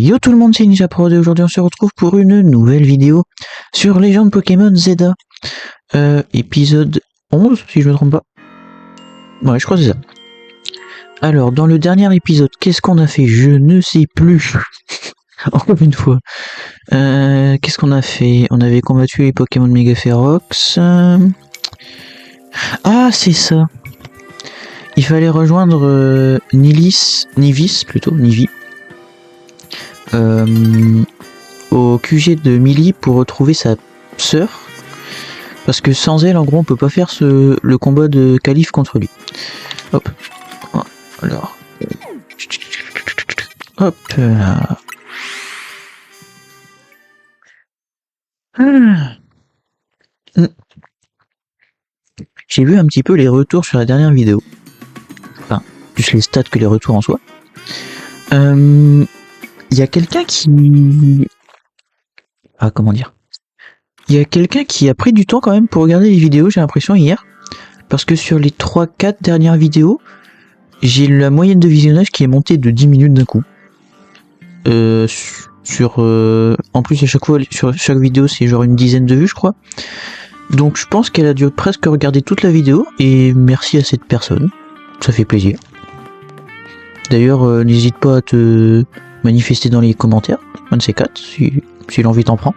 Yo tout le monde, c'est NinjaProd et aujourd'hui on se retrouve pour une nouvelle vidéo sur Légende Pokémon Zelda. Épisode 11 si je me trompe pas. Ouais, je crois que c'est ça. Alors dans le dernier épisode, qu'est-ce qu'on a fait? Je ne sais plus. Encore une fois. Qu'est-ce qu'on a fait? On avait combattu les Pokémon Mega Ferox. Ah c'est ça. Il fallait rejoindre Nivis au QG de Millie pour retrouver sa sœur. Parce que sans elle, en gros, on peut pas faire le combat de Calife contre lui. Hop. Alors. Hop là. J'ai vu un petit peu les retours sur la dernière vidéo. Enfin, plus les stats que les retours en soi. Il y a quelqu'un qui... Ah, comment dire? Il y a quelqu'un qui a pris du temps quand même pour regarder les vidéos, j'ai l'impression, hier. Parce que sur les 3-4 dernières vidéos, j'ai la moyenne de visionnage qui est montée de 10 minutes d'un coup. En plus, à chaque fois, sur chaque vidéo, c'est genre une dizaine de vues, je crois. Donc je pense qu'elle a dû presque regarder toute la vidéo, et merci à cette personne. Ça fait plaisir. D'ailleurs, n'hésite pas à te manifester dans les commentaires, un de ces quatre, si l'envie t'en prend.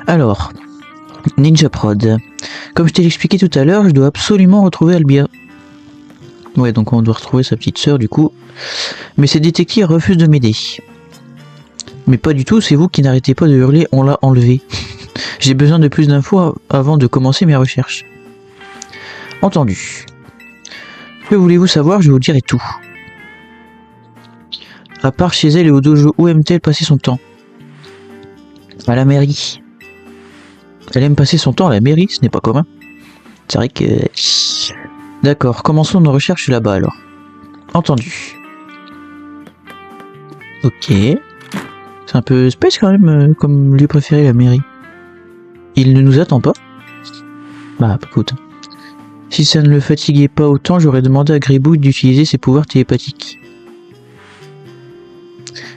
Alors, NinjaProd. Comme je t'ai expliqué tout à l'heure, je dois absolument retrouver Albia. Ouais, donc on doit retrouver sa petite sœur du coup. Mais ces détectives refusent de m'aider. Mais pas du tout, c'est vous qui n'arrêtez pas de hurler, on l'a enlevé. J'ai besoin de plus d'infos avant de commencer mes recherches. Entendu. Que voulez-vous savoir? Je vous dirai tout. À part chez elle et au dojo, où aime-t-elle passer son temps? À la mairie. Elle aime passer son temps à la mairie, ce n'est pas commun. C'est vrai que... D'accord, commençons nos recherches là-bas alors. Entendu. Ok. C'est un peu space quand même, comme lieu préféré la mairie. Il ne nous attend pas? Bah écoute. Si ça ne le fatiguait pas autant, j'aurais demandé à Gribouille d'utiliser ses pouvoirs télépathiques.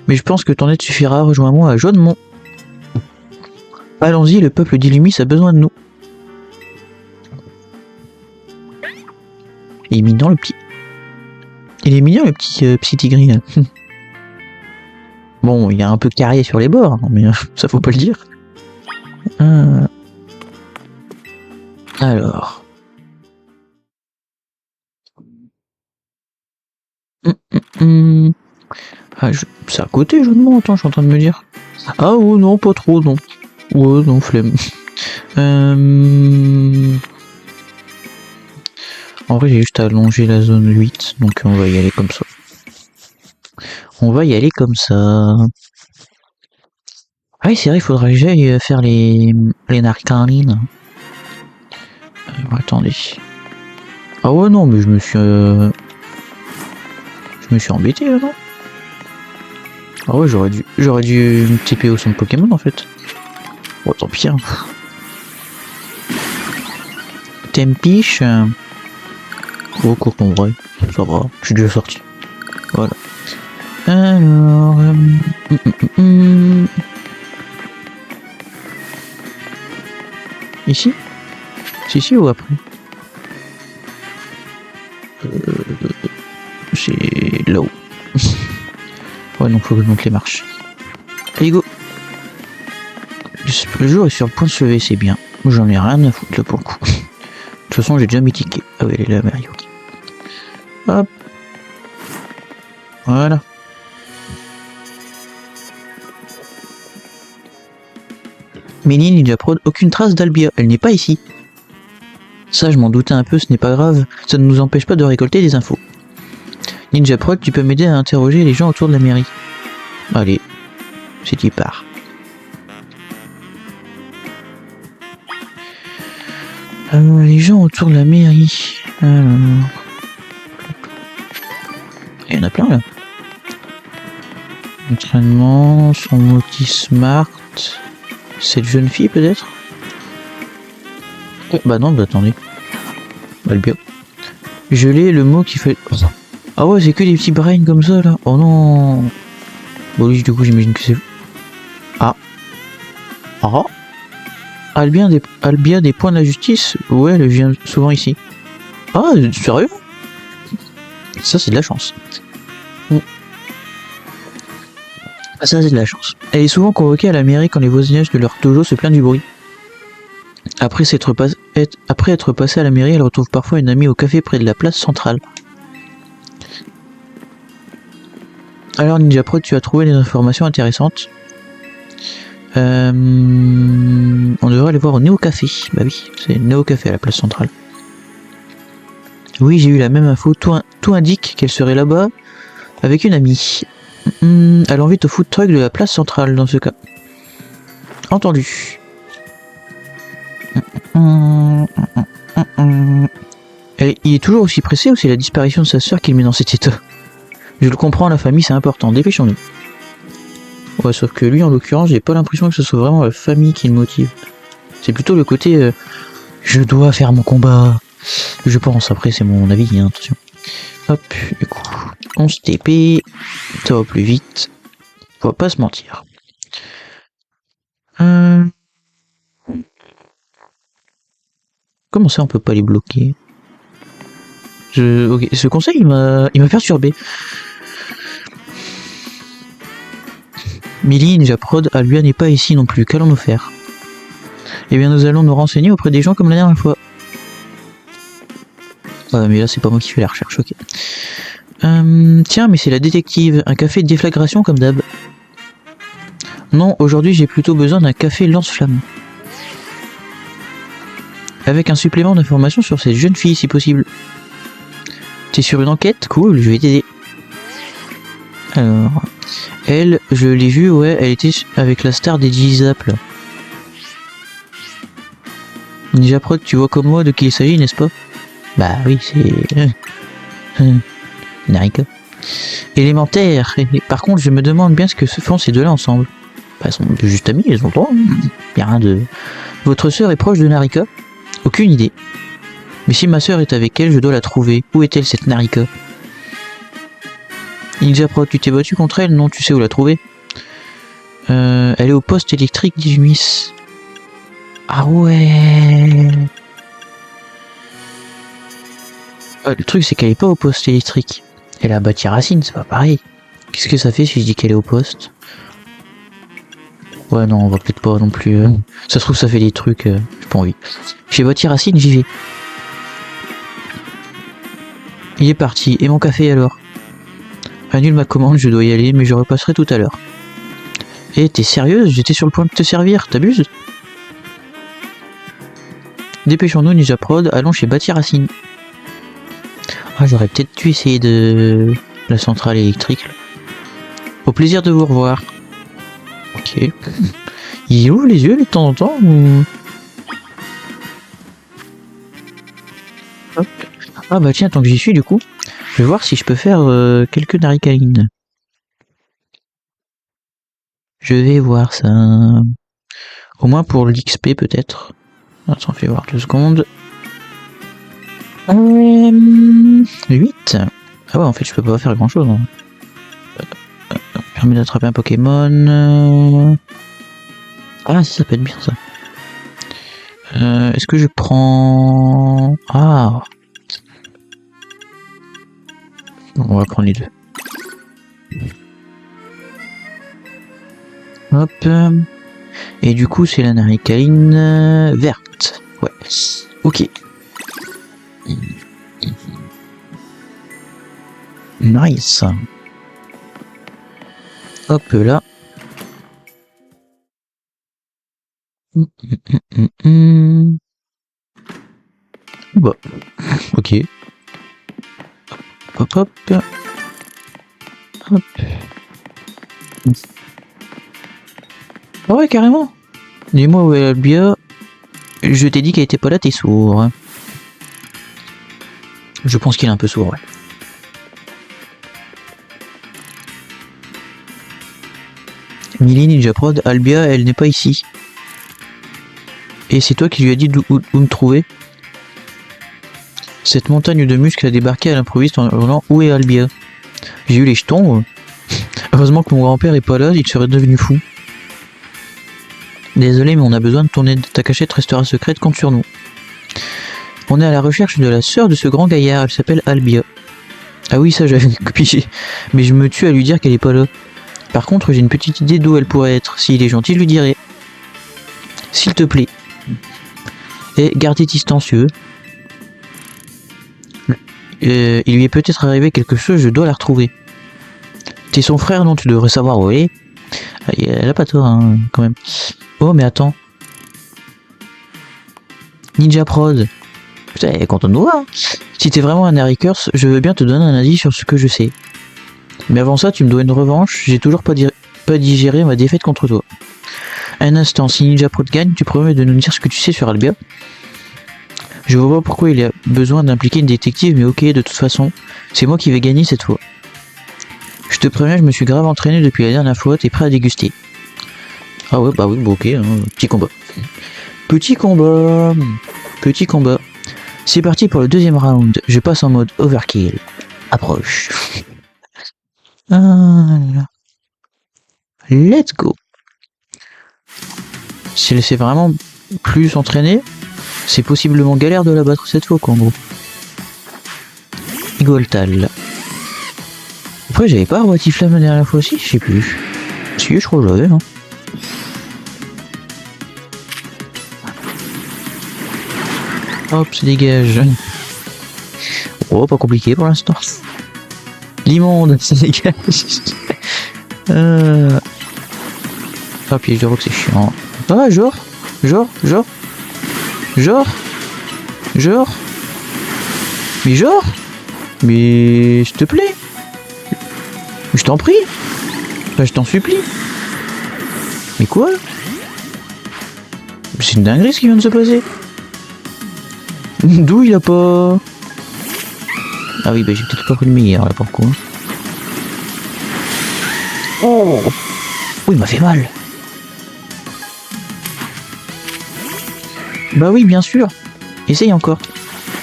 Mais je pense que ton aide suffira, rejoins-moi à Jaunemont. Allons-y, le peuple d'Illumis a besoin de nous. Il est mignon le petit. Il est mignon le petit Psy-Tigris. Bon, il y a un peu carré sur les bords, mais ça faut pas le dire. Alors. Ah, c'est à côté, je demande, attends, je suis en train de me dire. Ah oh non, pas trop, non. Ouais, non, flemme. En vrai, j'ai juste à allonger la zone 8, donc on va y aller comme ça. On va y aller comme ça. Ah oui, c'est vrai, il faudra que j'aille faire les narcanines. Attendez. Ah ouais, non, mais je me suis embêté là, non? Ah ouais, j'aurais dû me TPO son Pokémon en fait. Bon, tant pis. Hein. Tempiche. Oh, quoi qu'on vrai. Ça va, je suis déjà sorti. Voilà. Alors... Ici? C'est ici ou après? C'est là-haut. Ouais, donc faut que je monte les marches. Allez, go! Le jour est sur le point de se lever, c'est bien. J'en ai rien à foutre là pour le coup. De toute façon, j'ai déjà mes tickets. Ah oui, elle est là, Mario. Hop. Voilà. Méline, NinjaProd, aucune trace d'Albia. Elle n'est pas ici. Ça, je m'en doutais un peu, ce n'est pas grave. Ça ne nous empêche pas de récolter des infos. NinjaProd, tu peux m'aider à interroger les gens autour de la mairie. Allez, c'est qui part. Les gens autour de la mairie. Alors... Il y en a plein là. Entraînement, son moti smart. Cette jeune fille peut-être? Oh, bah non, bah attendez. Albia. Je l'ai, le mot qui fait... Ah ouais, c'est que des petits brains comme ça là. Oh non. Bon, lui, du coup, j'imagine que c'est... Ah. Ah. Albia des points de la justice. Ouais, elle vient souvent ici. Ah, sérieux? Ça, c'est de la chance. Ah, ça, c'est de la chance. Elle est souvent convoquée à la mairie quand les voisinages de leur dojo se plaignent du bruit. Après être passée à la mairie, elle retrouve parfois une amie au café près de la place centrale. Alors Ninja Prod, tu as trouvé des informations intéressantes. On devrait aller voir au Néo Café. Bah oui, c'est Néo Café à la place centrale. Oui, j'ai eu la même info. Tout indique qu'elle serait là-bas avec une amie. Elle invite au food truck de la place centrale dans ce cas. Entendu. Il est toujours aussi pressé ou c'est la disparition de sa sœur qui le met dans cet état? Je le comprends, la famille c'est important, dépêchons-nous. Ouais, sauf que lui en l'occurrence, j'ai pas l'impression que ce soit vraiment la famille qui le motive. C'est plutôt le côté je dois faire mon combat. Je pense, après c'est mon avis, hein, attention. Hop, du coup, 11 TP, ça va plus vite. On va pas se mentir. Comment ça on peut pas les bloquer? Ok, ce conseil il m'a perturbé. Millie, Ninja Prod, Albia n'est pas ici non plus, qu'allons-nous faire? Eh bien nous allons nous renseigner auprès des gens comme la dernière fois. Ouais mais là c'est pas moi qui fais la recherche, ok. Tiens mais c'est la détective, un café de déflagration comme d'hab. Non, aujourd'hui j'ai plutôt besoin d'un café lance-flamme. Avec un supplément d'informations sur cette jeune fille si possible. T'es sur une enquête? Cool, je vais t'aider. Alors... Elle, je l'ai vue, ouais, elle était avec la star des G-Zap. Ninja Prod, tu vois comme moi de qui il s'agit, n'est-ce pas? Bah oui, c'est... Narika. Élémentaire. Par contre, je me demande bien ce que se font ces deux-là ensemble. Bah, elles sont juste amies, elles ont le droit. Y'a rien de... Votre sœur est proche de Narika? Aucune idée. Mais si ma sœur est avec elle, je dois la trouver. Où est-elle, cette Narika? Ninja Prod, tu t'es battu contre elle? Non, tu sais où la trouver? Elle est au poste électrique d'Ijumis. Ah ouais. Le truc c'est qu'elle est pas au poste électrique. Elle a bâti Racine, c'est pas pareil. Qu'est-ce que ça fait si je dis qu'elle est au poste? Ouais non, on va peut-être pas non plus. Ça se trouve ça fait des trucs, j'ai pas envie. J'ai bâti Racine, j'y vais. Il est parti. Et mon café alors? Annule ma commande, je dois y aller, mais je repasserai tout à l'heure. Eh, t'es sérieuse? J'étais sur le point de te servir, t'abuses? Dépêchons-nous, Ninja Prod, allons chez Bâti Racine. Ah, j'aurais peut-être dû essayer de la centrale électrique. Là. Au plaisir de vous revoir. Ok. Il ouvre les yeux de temps en temps ou... Hop. Ah bah tiens, tant que j'y suis du coup, je vais voir si je peux faire quelques naricalines. Je vais voir ça. Au moins pour l'XP peut-être. Attends, fais voir 2 secondes. 8. Ah ouais, en fait, je peux pas faire grand chose. Hein. Permet d'attraper un Pokémon. Ah, ça peut être bien ça. Est-ce que je prends... Ah. On va prendre les deux. Hop. Et du coup, c'est la naricaline verte. Ouais. Ok. Nice. Hop là. Bah. Ok. Hop hop. Hop. Ah ouais, carrément. Dis-moi où est Albia. Je t'ai dit qu'elle était pas là, t'es sourd. Je pense qu'il est un peu sourd, ouais. Millie, Ninja Prod, Albia, elle n'est pas ici. Et c'est toi qui lui as dit où me trouver? Cette montagne de muscles a débarqué à l'improviste en hurlant où est Albia? J'ai eu les jetons. Heureusement que mon grand-père est pas là, il serait devenu fou. Désolé, mais on a besoin de ton aide. Ta cachette restera secrète, compte sur nous. On est à la recherche de la sœur de ce grand gaillard, elle s'appelle Albia. Ah oui, ça j'avais pigé. Mais je me tue à lui dire qu'elle est pas là. Par contre, j'ai une petite idée d'où elle pourrait être. S'il est gentil, je lui dirai. S'il te plaît. Et gardez distancieux. Il lui est peut-être arrivé quelque chose, je dois la retrouver. T'es son frère, non? Tu devrais savoir, oui. Elle a pas tort, hein, quand même. Oh, mais attends. Ninja Prod. Putain, elle est contente de nous voir. Si t'es vraiment un Harry-Curse, je veux bien te donner un indice sur ce que je sais. Mais avant ça, tu me dois une revanche. J'ai toujours pas digéré ma défaite contre toi. Un instant, si Ninja Prod gagne, tu promets de nous dire ce que tu sais sur Albia. Je vois pas pourquoi il y a besoin d'impliquer une détective, mais ok, de toute façon, c'est moi qui vais gagner cette fois. Je te préviens, je me suis grave entraîné depuis la dernière fois, t'es prêt à déguster. Ah ouais, bah oui, bah ok, hein, petit combat. Petit combat. Petit combat. C'est parti pour le deuxième round. Je passe en mode overkill. Approche. Ah là. Let's go. Si elle s'est vraiment plus entraînée, c'est possiblement galère de la battre cette fois, quoi, en gros. Goltal. Après, j'avais pas Roitiflamme la dernière fois aussi, je sais plus. Si, je crois que j'avais, non? Hop, ça dégage. Oh, pas compliqué pour l'instant. L'immonde, ça dégage. Ah, piège de rock, c'est chiant. Ah, genre. Mais s'il te plaît. Je t'en prie. Enfin, je t'en supplie. Mais quoi? C'est une dinguerie ce qui vient de se passer. D'où il a pas... Ah oui, bah j'ai peut-être pas pris le meilleur là pour le coup. Oh, oui, il m'a fait mal. Bah oui, bien sûr. Essaye encore.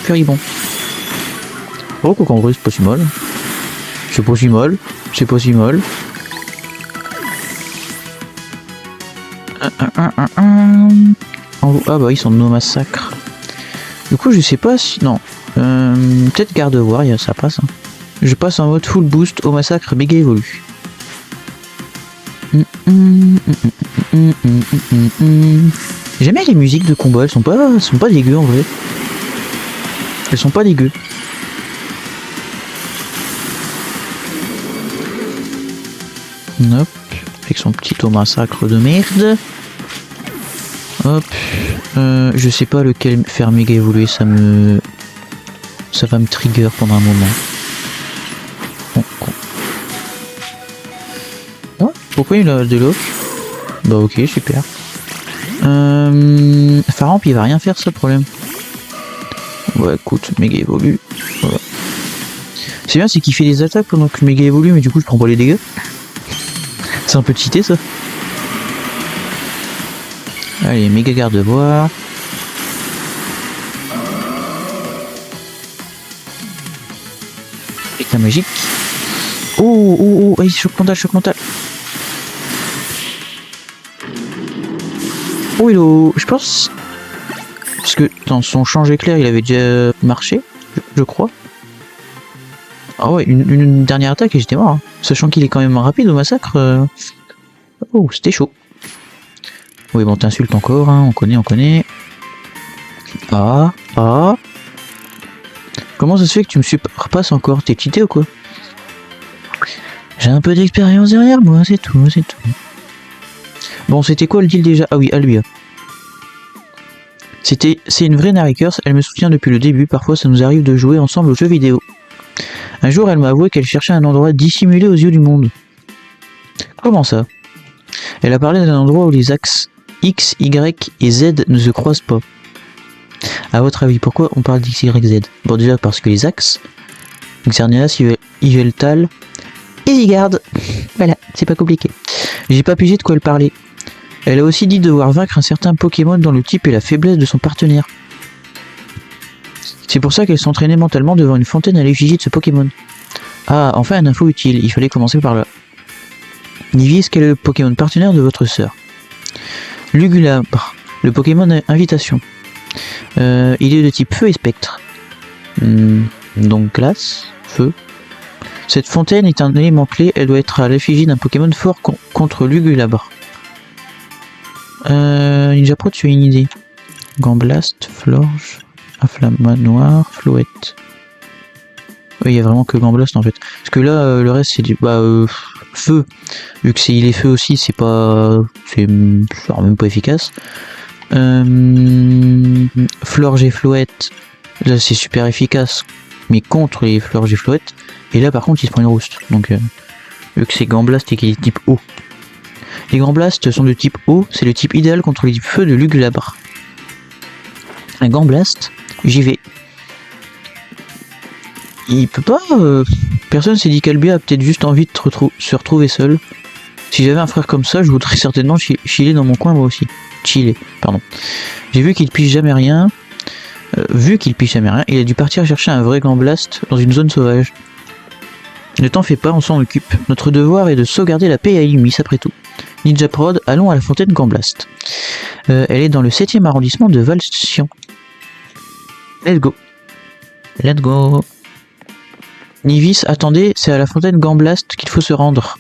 Furibon. Oh, quoi qu'en vrai, c'est pas si mal. C'est pas si mal. C'est pas si mal. Ah bah ils sont de nos massacres. Du coup je sais pas si... Non. Peut-être garde-voir, ça passe. Hein. Je passe en mode full boost au massacre méga évolu. J'aime bien les musiques de combat, elles sont pas dégueu en vrai. Elles sont pas dégueu. Hop, avec son petit au massacre de merde. Hop, je sais pas lequel faire méga évoluer, ça va me trigger pendant un moment. Bon. Oh, pourquoi il a des locks? Bah ok, super. Faramp il va rien faire, ça le problème. Ouais, écoute, méga évolue. Voilà. C'est bien, c'est qu'il fait des attaques pendant que méga évolue, mais du coup je prends pas les dégâts. C'est un peu cheaté ça. Allez, méga garde-bois. Putain, magique. Oh, allez, choc mental. Oh, je pense. Parce que dans son change éclair, il avait déjà marché, je crois. Ah ouais, une dernière attaque et j'étais mort. Hein. Sachant qu'il est quand même rapide au massacre. Oh, c'était chaud. Oui, bon, t'insultes encore, hein, on connaît. Ah. Comment ça se fait que tu me surpasses encore? T'es cheaté ou quoi? J'ai un peu d'expérience derrière moi, c'est tout. Bon, c'était quoi le deal déjà? Ah oui, Albia. C'est une vraie Harry-Curse, elle me soutient depuis le début, parfois ça nous arrive de jouer ensemble aux jeux vidéo. Un jour, elle m'a avoué qu'elle cherchait un endroit dissimulé aux yeux du monde. Comment ça? Elle a parlé d'un endroit où les axes X, Y et Z ne se croisent pas. A votre avis, pourquoi on parle d'X, Y, Z? Bon, déjà parce que les axes, Xerneas, Yveltal et Zygarde. Voilà, c'est pas compliqué. J'ai pas pigé de quoi elle parlait. Elle a aussi dit devoir vaincre un certain Pokémon dont le type et la faiblesse de son partenaire. C'est pour ça qu'elle s'entraînait mentalement devant une fontaine à l'effigie de ce Pokémon. Ah, enfin une info utile, il fallait commencer par là. Nivis, quel est le Pokémon partenaire de votre sœur? Lugulabre, le Pokémon invitation. Il est de type feu et spectre. Donc glace, feu. Cette fontaine est un élément clé, elle doit être à l'effigie d'un Pokémon fort contre Lugulabre. Ninja Pro, tu as une idée? Gamblast, Florge, Inflamanoir, Floette. Oui, il y a vraiment que Gamblast en fait. Parce que là, le reste c'est du feu. Vu que il est feu aussi, c'est pas. C'est même pas efficace. Florge et Floette, là c'est super efficace. Mais contre les Florge et Floette. Et là par contre il se prend une rouste. Donc vu que c'est Gamblast et qu'il est type eau. Les Gamblast sont de type eau, c'est le type idéal contre les feux de Lugulabre. Un Gamblast, j'y vais. Il peut pas. Personne s'est dit qu'Albia a peut-être juste envie de se retrouver seul. Si j'avais un frère comme ça, je voudrais certainement chiller dans mon coin moi aussi. Chiller, pardon. J'ai vu qu'il pige jamais rien. Il a dû partir chercher un vrai Gamblast dans une zone sauvage. Ne t'en fais pas, on s'en occupe. Notre devoir est de sauvegarder la paix à Illumis après tout. Ninja Prod, allons à la fontaine Gamblast. Elle est dans le 7e arrondissement de Valsian. Let's go. Let's go. Nivis, attendez, c'est à la fontaine Gamblast qu'il faut se rendre.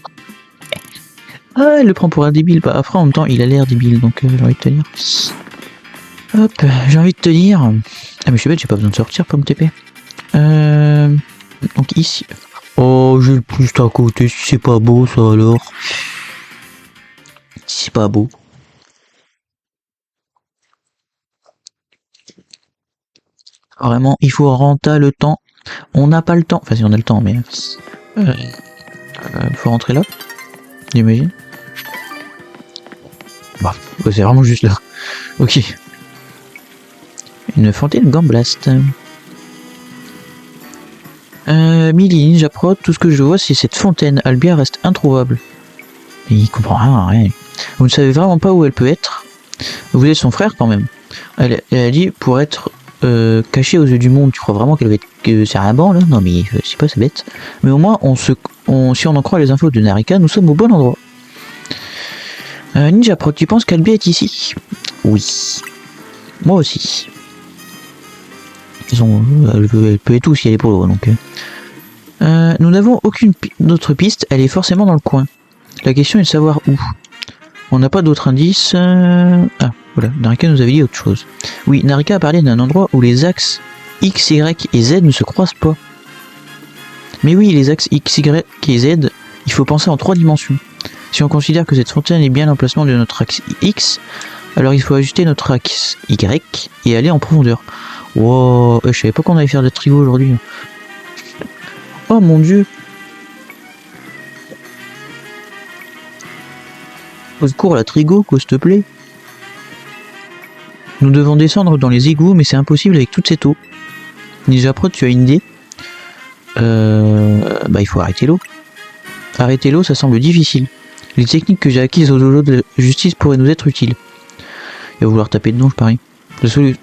Ah, elle le prend pour un débile. Bah, après, en même temps, il a l'air débile, donc j'ai envie de te dire. Hop, j'ai envie de te dire. Ah, mais je suis bête, j'ai pas besoin de sortir pour me TP. Donc ici. Oh, j'ai le plus à côté, si c'est pas beau ça alors. Si c'est pas beau. Vraiment, il faut rentrer le temps. On n'a pas le temps. Enfin, si on a le temps, mais. Faut rentrer là. J'imagine. Bah, c'est vraiment juste là. Ok. Une fontaine Gamblast. Millie, Ninja Prod, tout ce que je vois c'est cette fontaine. Albia reste introuvable. Il comprend rien. Vous ne savez vraiment pas où elle peut être. Vous êtes son frère quand même. Elle a dit pour être cachée aux yeux du monde. Tu crois vraiment qu'elle va être que c'est un banc là? Non mais je sais pas, c'est bête. Mais au moins si on en croit les infos de Narika, nous sommes au bon endroit. Ninja Prod, tu penses qu'Albia est ici? Oui. Moi aussi. Elle peut être où si elle est pour l'eau donc. Nous n'avons aucune autre piste, elle est forcément dans le coin. La question est de savoir où. On n'a pas d'autres indices. Ah, voilà, Narika nous avait dit autre chose. Oui, Narika a parlé d'un endroit où les axes X, Y et Z ne se croisent pas. Mais oui, les axes X, Y et Z, il faut penser en 3 dimensions. Si on considère que cette fontaine est bien l'emplacement de notre axe X, alors il faut ajuster notre axe Y et aller en profondeur. Wow, je savais pas qu'on allait faire de trigo aujourd'hui. Oh mon dieu. Au secours, la trigo, quoi, s'il te plaît. Nous devons descendre dans les égouts, mais c'est impossible avec toute cette eau. Ninja Prod, tu as une idée? Il faut arrêter l'eau. Arrêter l'eau, ça semble difficile. Les techniques que j'ai acquises au dojo de justice pourraient nous être utiles. Il va vouloir taper dedans, je parie. Détruire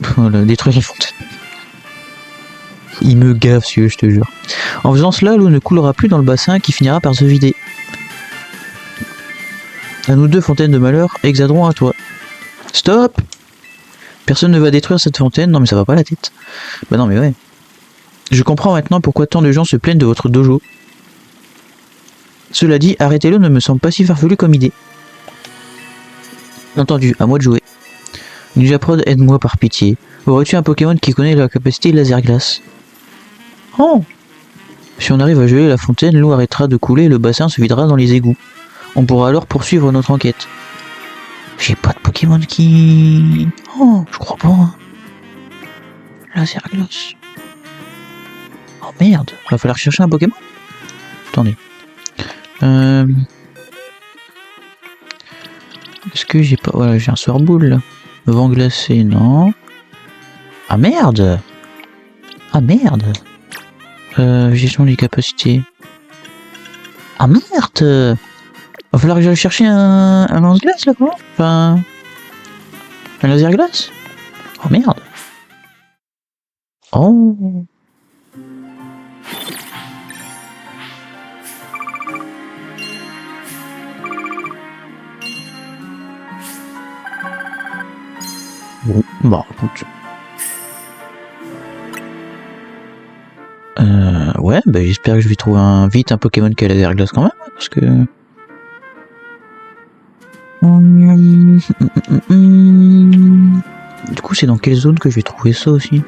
la fontaine. Il me gaffe, celui-là, je te jure. En faisant cela, l'eau ne coulera plus dans le bassin qui finira par se vider. À nous deux, fontaines de malheur, Exadron à toi. Stop! Personne ne va détruire cette fontaine. Non mais ça va pas la tête. Bah non mais ouais. Je comprends maintenant pourquoi tant de gens se plaignent de votre dojo. Cela dit, arrêtez-le ne me semble pas si farfelu comme idée. Entendu, à moi de jouer. Ninja Prod, aide-moi par pitié. Aurais-tu un Pokémon qui connaît la capacité laser glace? Oh! Si on arrive à geler la fontaine, l'eau arrêtera de couler et le bassin se videra dans les égouts. On pourra alors poursuivre notre enquête. J'ai pas de Pokémon qui... Oh, je crois pas. Hein. Laser glace. Oh merde, va falloir chercher un Pokémon. Attendez. Est-ce que j'ai pas... Voilà, j'ai un Swirlboule là. Vent glacé, non. Ah merde! Ah merde! Gestion des capacités. Ah merde! Va falloir que j'aille chercher un lance-glace là, quoi. Enfin... Un laser glace? Oh merde! Oh! Bon, bah écoute. Ouais, bah j'espère que je vais trouver vite un Pokémon qui a laser glace quand même, parce que... Du coup, c'est dans quelle zone que je vais trouver ça aussi?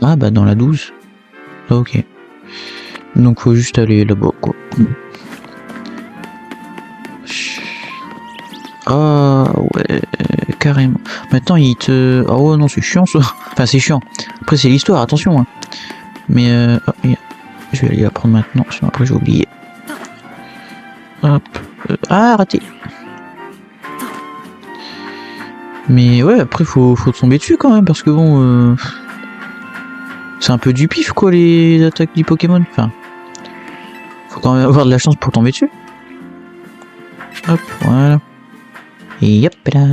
Ah bah dans la 12. Ok. Donc faut juste aller là-bas, quoi. Ah ouais, carrément. Maintenant il te... Ah ouais non, c'est chiant ça. Enfin c'est chiant. Après c'est l'histoire, attention. Hein. Mais oh, je vais aller la prendre maintenant, sinon après j'ai oublié. Hop. Ah, raté. Mais ouais, après faut tomber dessus quand même, parce que bon... C'est un peu du pif quoi les attaques du Pokémon. Enfin... Faut quand même avoir de la chance pour tomber dessus. Hop, voilà. Et hop là.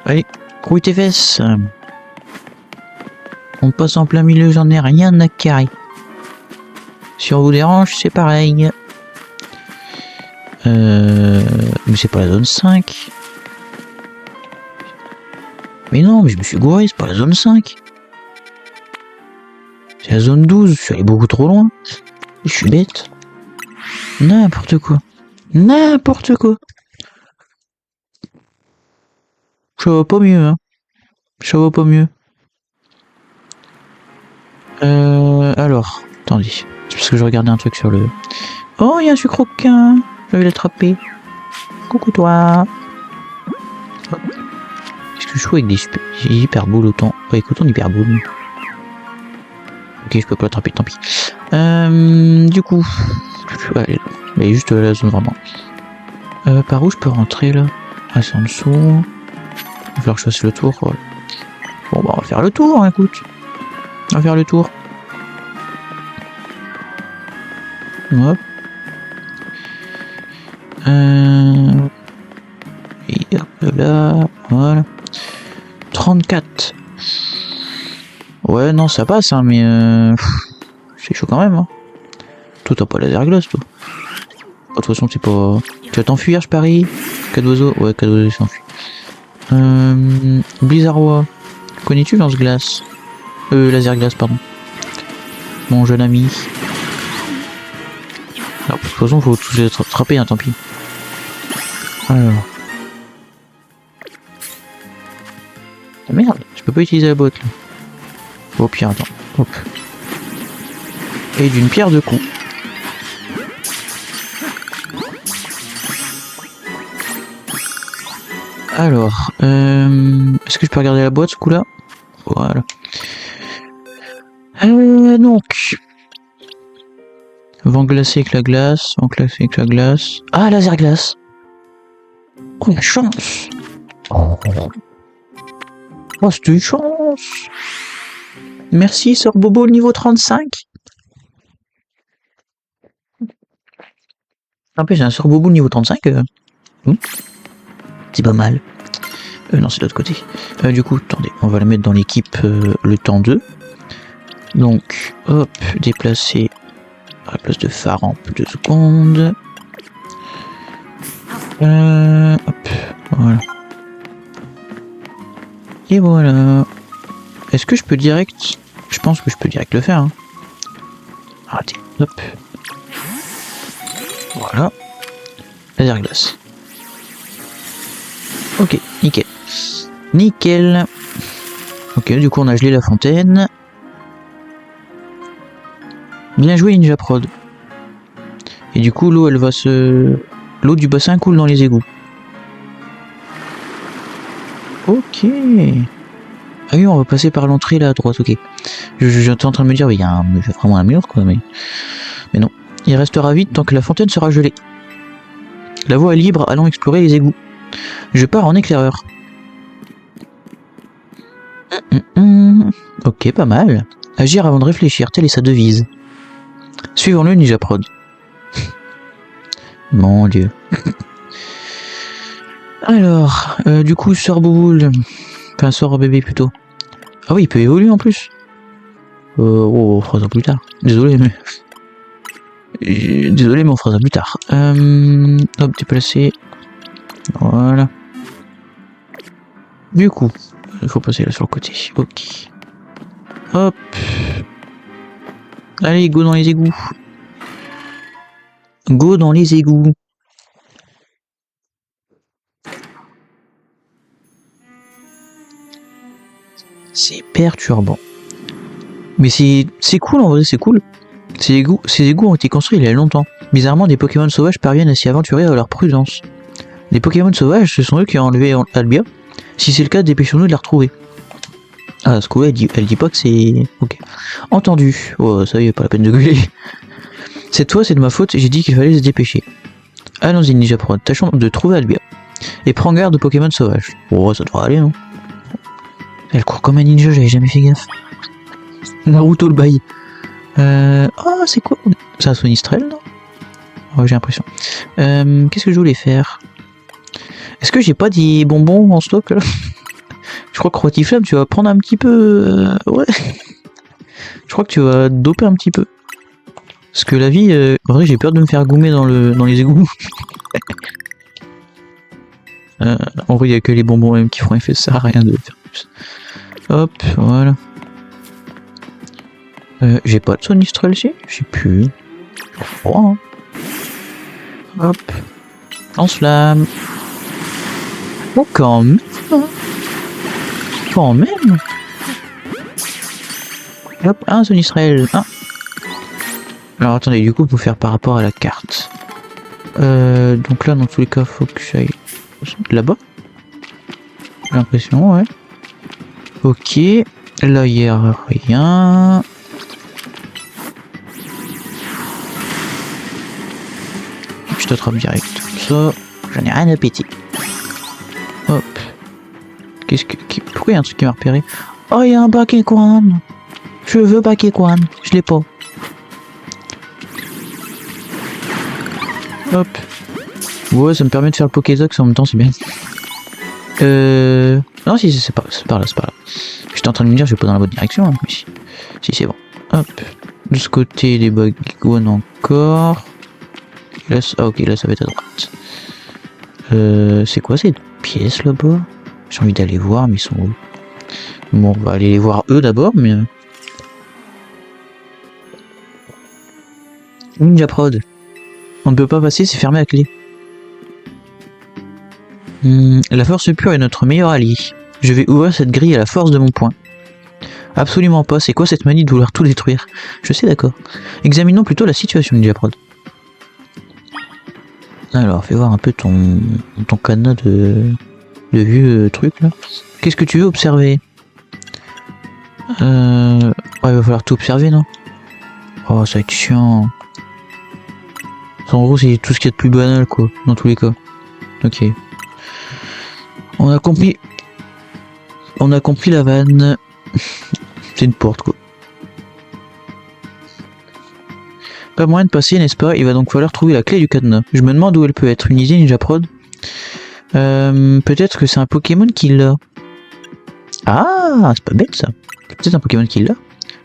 Allez, couille tes fesses. On passe en plein milieu, j'en ai rien à carrer. Si on vous dérange, c'est pareil. Mais c'est pas la zone 5. Mais non, mais je me suis gouré, c'est pas la zone 5. C'est la zone 12, je suis allé beaucoup trop loin. Je suis bête. N'importe quoi. N'importe quoi. Ça va pas mieux, hein. Ça va pas mieux. Alors, attendez. C'est parce que je regardais un truc sur le... Oh, il y a un sucroquin. Je vais l'attraper. Coucou toi. Est-ce que je joue avec des hyper boules autant? Ouais, autant d'hyper boules. Ok, je peux pas l'attraper, tant pis. Du coup... Ouais, mais juste la zone vraiment. Par où je peux rentrer là? Ah, c'est en dessous. Il va falloir que je fasse le tour. Ouais. Bon, bah, on va faire le tour, hein, écoute. On va faire le tour. Hop. Et hop là, voilà. 34. Ouais, non, ça passe, hein, mais c'est chaud quand même. Hein. Toi, t'as pas laser glace, toi. De toute façon, c'est pas... Tu vas t'enfuir, je parie. Cas d'oiseau. Ouais, cas d'oiseau, s'enfuit. Blizzardois. Connais-tu lance glace? Laser glace, pardon. Mon jeune ami. Alors, de toute façon, faut tous les attraper, hein, tant pis. Alors. Ah, merde, je peux pas utiliser la botte, là. Au pire, attends. Hop. Et d'une pierre deux coups. Alors, est-ce que je peux regarder la boîte ce coup-là? Voilà. Donc. Vent glacé avec la glace, vent glacé avec la glace. Ah, laser glace. Oh, la chance. Oh, c'était une chance. Merci, Sœur Bobo, niveau 35. En plus, j'ai un Sœur Bobo niveau 35. C'est pas mal. Non, c'est de l'autre côté. Du coup, attendez, on va la mettre dans l'équipe le temps 2. Donc, hop, déplacer à la place de Pharamp 2 secondes. Hop, voilà. Et voilà. Est-ce que je peux direct... Je pense que je peux direct le faire. Hein. Arrêtez. Hop. Voilà. Laser glace. Ok, nickel. Nickel. Ok, du coup on a gelé la fontaine. Bien joué Ninja Prod. Et du coup l'eau elle va se... L'eau du bassin coule dans les égouts. Ok. Ah oui, on va passer par l'entrée là à droite, ok. J'étais en train de me dire, il y a vraiment un mur quoi, mais non. Il restera vide tant que la fontaine sera gelée. La voie est libre, allons explorer les égouts. Je pars en éclaireur. Ok, pas mal. Agir avant de réfléchir, telle est sa devise. Suivons-le, Ninja Prod. Mon dieu. Alors, du coup, Sœur Bouboule. Enfin, Sœur Bébé plutôt. Ah oui, il peut évoluer en plus. Oh, on fera ça plus tard. Désolé, mais... Désolé, mais on fera ça plus tard. Hop, déplacer. Voilà. Du coup, il faut passer là sur le côté. Ok. Hop. Allez, go dans les égouts. Go dans les égouts. C'est perturbant. Mais c'est cool en vrai, c'est cool. Ces égouts ont été construits il y a longtemps. Bizarrement, des Pokémon sauvages parviennent à s'y aventurer à leur prudence. Les Pokémon sauvages, ce sont eux qui ont enlevé Albia. Si c'est le cas, dépêchons-nous de la retrouver. Ah, ce coup, elle dit pas que c'est... Ok. Entendu. Oh, ça y est, pas la peine de gueuler. Cette fois, c'est de ma faute, j'ai dit qu'il fallait se dépêcher. Allons-y, Ninja Prod, tâchons de trouver Albia. Et prends garde aux Pokémon sauvages. Oh, ça devrait aller, non? Elle court comme un ninja, j'avais jamais fait gaffe. Naruto le bail. Oh, c'est quoi? C'est un Sonistrel, non? Ouais, j'ai l'impression. Qu'est-ce que je voulais faire? Est-ce que j'ai pas des bonbons en stock, là? Je crois que Rotiflamme, tu vas prendre un petit peu... ouais. Je crois que tu vas doper un petit peu. Parce que la vie... en vrai, j'ai peur de me faire goumer dans les égouts. En vrai, il n'y a que les bonbons même qui feront effet, ça sert à rien de faire plus. Hop, voilà. J'ai pas de Sonistrel ici? Je sais plus. Je crois, hein. Hop. Lance-flamme. Oh, quand même. Quand même. Hop, un Sonistrel. Un. Alors attendez, du coup, pour faire par rapport à la carte. Donc là, dans tous les cas, faut que j'aille là-bas. J'ai l'impression, ouais. Ok. Là, il y a rien. Je t'attrape direct. Ça, j'en ai rien à péter. Hop. Pourquoi il y a un truc qui m'a repéré? Oh, il y a un Bakekwan. Je veux Bakekwan. Je l'ai pas. Hop. Ouais, ça me permet de faire le Pokédex en même temps, c'est bien. Non, si, c'est par là, c'est par là. J'étais en train de me dire, je vais pas dans la bonne direction, hein, mais si, c'est bon. Hop. De ce côté, les Bakekwan encore. Là, ok, là, ça va être à droite. C'est quoi cette pièce là-bas? J'ai envie d'aller voir, mais ils sont où? Bon, on va aller les voir eux d'abord, mais... Ninja Prod. On ne peut pas passer, c'est fermé à clé. La force pure est notre meilleur allié. Je vais ouvrir cette grille à la force de mon poing. Absolument pas, c'est quoi cette manie de vouloir tout détruire? Je sais, d'accord. Examinons plutôt la situation, Ninja Prod. Alors, fais voir un peu ton cadenas de vieux truc là. Qu'est-ce que tu veux observer? Ouais, il va falloir tout observer, non? Oh, ça va être chiant. En gros, c'est tout ce qu'il y a de plus banal, quoi, dans tous les cas. Ok. On a compris la vanne. C'est une porte, quoi. Pas moyen de passer, n'est-ce pas? Il va donc falloir trouver la clé du cadenas. Je me demande où elle peut être. Une idée, Ninja Prod? Peut-être que c'est un Pokémon qui l'a. Ah, c'est pas bête ça. C'est peut-être un Pokémon qui l'a.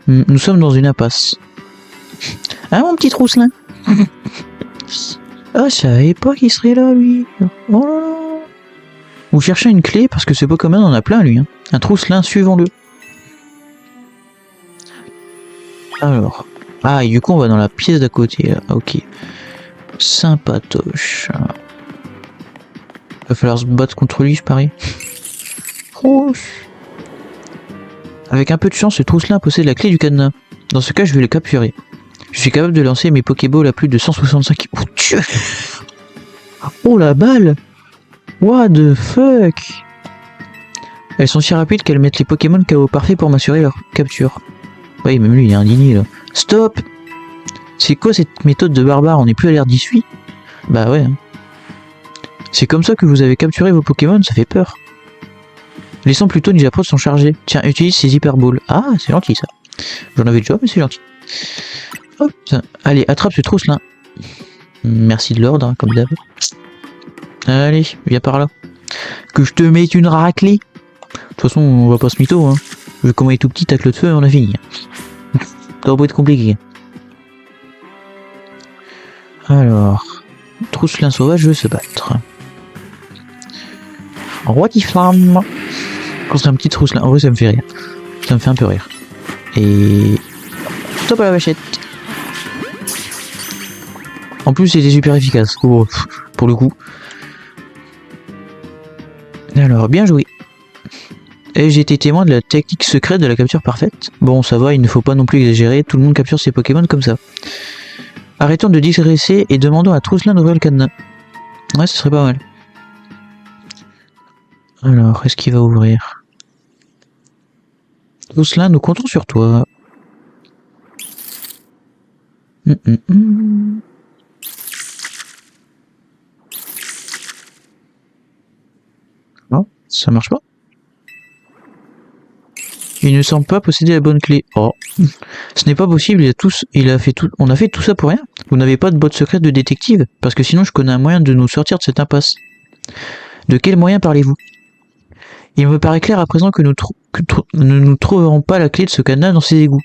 Nous sommes dans une impasse. Ah, mon petit Trousselin. Ah, je savais pas qu'il serait là, lui. Oh là là. Vous cherchez une clé parce que ce Pokémon en a plein, lui. Hein. Un Trousselin, suivons-le. Alors. Ah, et du coup, on va dans la pièce d'à côté, là. Ok. Sympatoche. Va falloir se battre contre lui, je parie. Oh. Avec un peu de chance, ce Trousselin possède la clé du cadenas. Dans ce cas, je vais le capturer. Je suis capable de lancer mes Pokéballs à plus de 165... Oh Dieu! Oh la balle! What the fuck? Elles sont si rapides qu'elles mettent les Pokémon KO parfait pour m'assurer leur capture. Oui, même lui, il est indigné, là. Stop! C'est quoi cette méthode de barbare? On n'est plus à l'ère 18? Bah ouais. C'est comme ça que vous avez capturé vos Pokémon, ça fait peur. Laissons plutôt Ninja Prod sont chargés. Tiens, utilise ces Hyperballs. Ah, c'est gentil ça. J'en avais déjà, mais c'est gentil. Hop. Allez, attrape ce Trousselin. Merci de l'ordre, hein, comme d'hab. Allez, viens par là. Que je te mette une raclée. De toute façon, on va pas se mytho, hein. Vu comment il est tout petit, tacle de feu, on a fini. Ça va pas être compliqué. Alors, Trousselin sauvage veut se battre. Roi qui flamme. Quand c'est un petit Trousselin, en vrai ça me fait rire. Ça me fait un peu rire. Et... Stop à la vachette. En plus c'était super efficace. Oh, pour le coup. Alors, bien joué. Et j'ai été témoin de la technique secrète de la capture parfaite. Bon, ça va, il ne faut pas non plus exagérer, tout le monde capture ses Pokémon comme ça. Arrêtons de digresser et demandons à Trousselin d'ouvrir le cadenas. Ouais, ce serait pas mal. Alors, est-ce qu'il va ouvrir? Trousselin, nous comptons sur toi. Non, ça marche pas. Il ne semble pas posséder la bonne clé. Oh, ce n'est pas possible, on a fait tout ça pour rien. Vous n'avez pas de boîte secrète de détective, parce que sinon je connais un moyen de nous sortir de cette impasse. De quel moyen parlez-vous? Il me paraît clair à présent que nous ne trouverons pas la clé de ce cadenas dans ses égouts.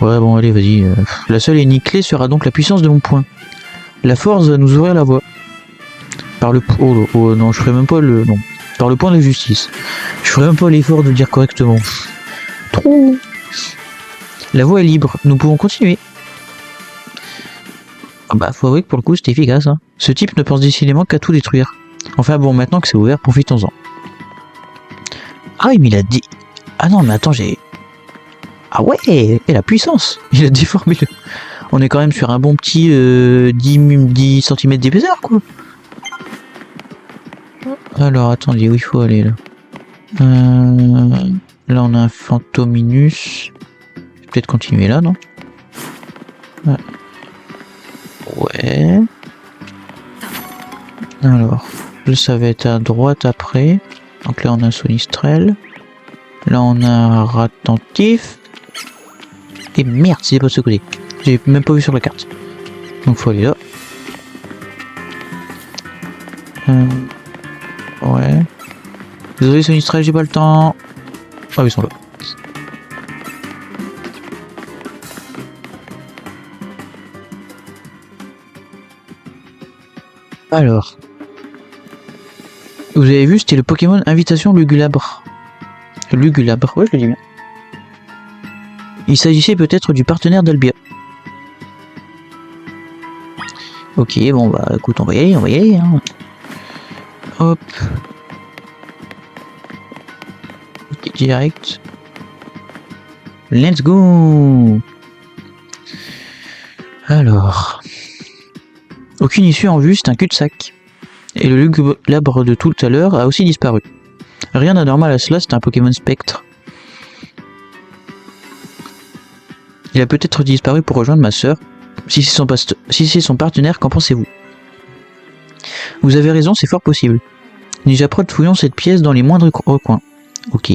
Ouais, bon, allez, vas-y. La seule et unique clé sera donc la puissance de mon poing. La force va nous ouvrir la voie. Par le... Oh non, je ferai même pas le... Non. Par le point de la justice. Je ferai même pas l'effort de dire correctement. Trop. La voie est libre, nous pouvons continuer. Ah bah, faut avouer que pour le coup, c'était efficace. Hein. Ce type ne pense décidément qu'à tout détruire. Enfin bon, maintenant que c'est ouvert, profitons-en. Ah oui, mais il a dit... Ah non, mais attends, j'ai... Ah ouais, et la puissance. Il a déformé le... On est quand même sur un bon petit 10 cm d'épaisseur, quoi. Alors, attendez, où il faut aller, là? Là, on a un Fantominus. Je vais peut-être continuer là, non? Ouais. Alors, là, ça va être à droite après. Donc là, on a un Sonistrel. Là, on a un Ratentif. Et merde, c'est pas de ce côté. J'ai même pas vu sur la carte. Donc, faut aller là. Ouais. Désolé, Sonistrel, j'ai pas le temps. Ah, ils sont là. Alors. Vous avez vu, c'était le Pokémon Invitation Lugulabre. Lugulabre, ouais, je le dis bien. Il s'agissait peut-être du partenaire d'Albia. Ok, bon bah écoute, on va y aller, hein. Hop. Ok, direct. Let's go. Alors. Aucune issue en vue, c'est un cul-de-sac. Et le Lugulabre de tout à l'heure a aussi disparu. Rien d'anormal à cela, c'est un Pokémon spectre. Il a peut-être disparu pour rejoindre ma sœur. Si c'est son partenaire, qu'en pensez-vous? Vous avez raison, c'est fort possible. Ninjaprod, fouillons cette pièce dans les moindres recoins. Ok.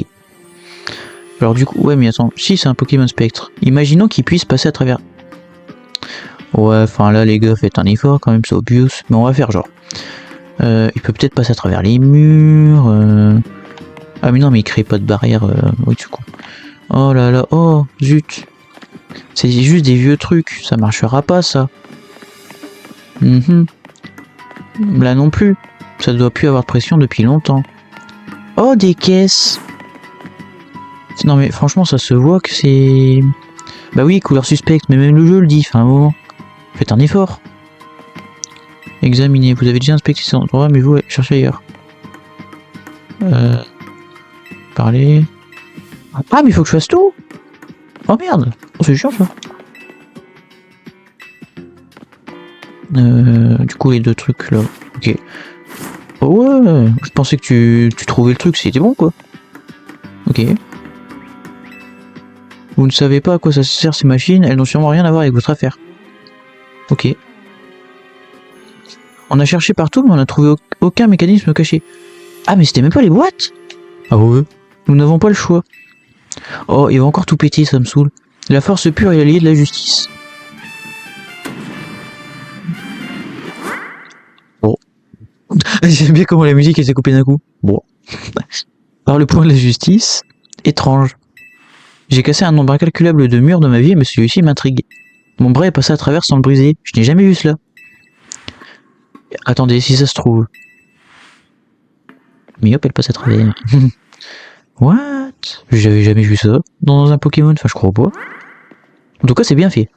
Alors du coup, ouais mais attends, si c'est un Pokémon spectre, imaginons qu'il puisse passer à travers... Ouais, enfin là les gars, faites un effort quand même, c'est obvious, mais on va faire genre. Il peut peut-être passer à travers les murs... Ah mais non, mais il crée pas de barrière, oui tu con. Oh là là, oh, zut. C'est juste des vieux trucs, ça marchera pas ça. Là non plus, ça doit plus avoir de pression depuis longtemps. Oh, des caisses. Non mais franchement ça se voit que c'est... Bah oui, couleur suspecte, mais même le jeu le dit, enfin un moment. Faites un effort. Examinez, vous avez déjà inspecté cet endroit, mais vous cherchez ailleurs. Parler... Ah mais il faut que je fasse tout. Oh merde, oh, c'est chiant ça. Du coup les deux trucs là, ok. Oh ouais, je pensais que tu trouvais le truc, c'était bon quoi. Ok. Vous ne savez pas à quoi ça sert ces machines, elles n'ont sûrement rien à voir avec votre affaire. Ok. On a cherché partout mais on n'a trouvé aucun mécanisme caché. Ah mais c'était même pas les boîtes. Ah ouais. Nous n'avons pas le choix. Oh, il va encore tout péter, ça me saoule. La force pure est l'allié de la justice. Bon. J'aime bien comment la musique s'est coupée d'un coup. Bon. Par le point de la justice, étrange. J'ai cassé un nombre incalculable de murs de ma vie, mais celui-ci m'intrigue. Mon bras est passé à travers sans le briser. Je n'ai jamais vu cela. Attendez, si ça se trouve. Mais hop, elle passe à travers. What? J'avais jamais vu ça dans un Pokémon, enfin je crois pas. En tout cas, c'est bien fait.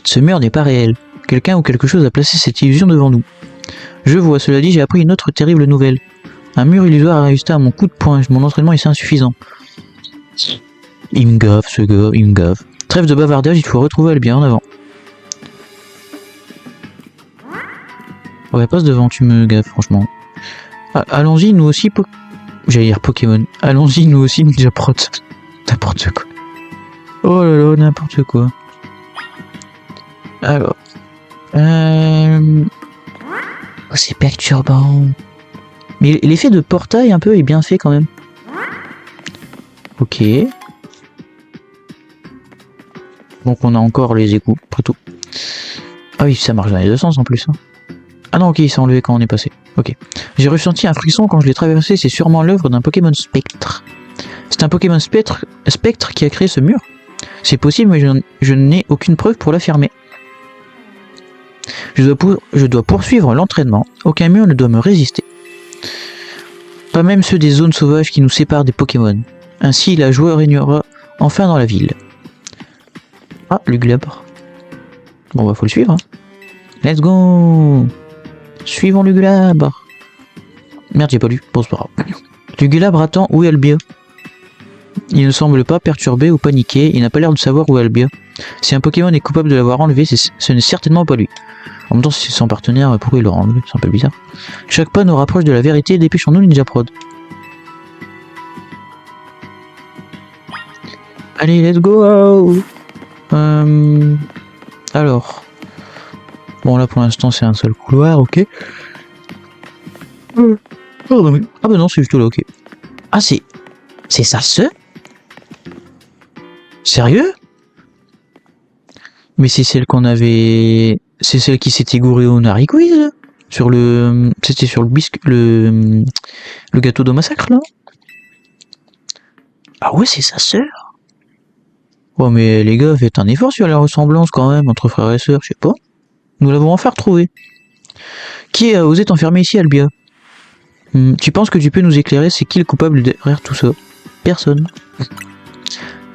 Ce mur n'est pas réel. Quelqu'un ou quelque chose a placé cette illusion devant nous. Je vois, cela dit, j'ai appris une autre terrible nouvelle. Un mur illusoire a résisté à mon coup de poing, mon entraînement est insuffisant. Il me gave, ce gars, il me gave. Trêve de bavardage, il faut retrouver Albien en avant. Ouais, passe devant, tu me gaves, franchement. Ah, allons-y, nous aussi, j'allais dire Pokémon. Allons-y, nous aussi, Ninja Prot. N'importe quoi. Oh là là, n'importe quoi. Alors. Oh, c'est perturbant. Mais l'effet de portail un peu est bien fait quand même. Ok. Donc on a encore les égouts, après tout. Ah oui, ça marche dans les deux sens en plus. Hein. Ah non, ok, il s'est enlevé quand on est passé. Ok. J'ai ressenti un frisson quand je l'ai traversé, c'est sûrement l'œuvre d'un Pokémon Spectre. C'est un Pokémon Spectre qui a créé ce mur. C'est possible, mais je n'ai aucune preuve pour l'affirmer. Je dois poursuivre l'entraînement. Aucun mur ne doit me résister. Pas même ceux des zones sauvages qui nous séparent des Pokémon. Ainsi, la joie régnera enfin dans la ville. Ah, Luglabre. Bon, bah, faut le suivre. Hein. Let's go! Suivons Luglabre. Merde, j'ai pas lu. Bon, c'est pas grave. Luglabre attend où est Albia. Il ne semble pas perturbé ou paniqué. Il n'a pas l'air de savoir où est Albia. Si un Pokémon est coupable de l'avoir enlevé, ce n'est certainement pas lui. En même temps, si c'est son partenaire, pourquoi il l'aura enlevé? C'est un peu bizarre. Chaque pas nous rapproche de la vérité. Dépêchons-nous, Ninja Prod. Allez, let's go! Alors. Bon, là, pour l'instant, c'est un seul couloir, ok. Pardon. Ah bah non, c'est juste là, ok. Ah, c'est sa sœur? Sérieux? Mais c'est celle qu'on avait... C'est celle qui s'était gourée au Nariquiz? Sur le... C'était sur le biscuit... Le gâteau de massacre, là? Ah ouais, c'est sa sœur? Oh mais les gars, faites un effort sur la ressemblance quand même, entre frères et sœurs, je sais pas. Nous l'avons enfin retrouvé. Qui a osé t'enfermer ici, Albia? Tu penses que tu peux nous éclairer? C'est qui le coupable derrière tout ça? Personne.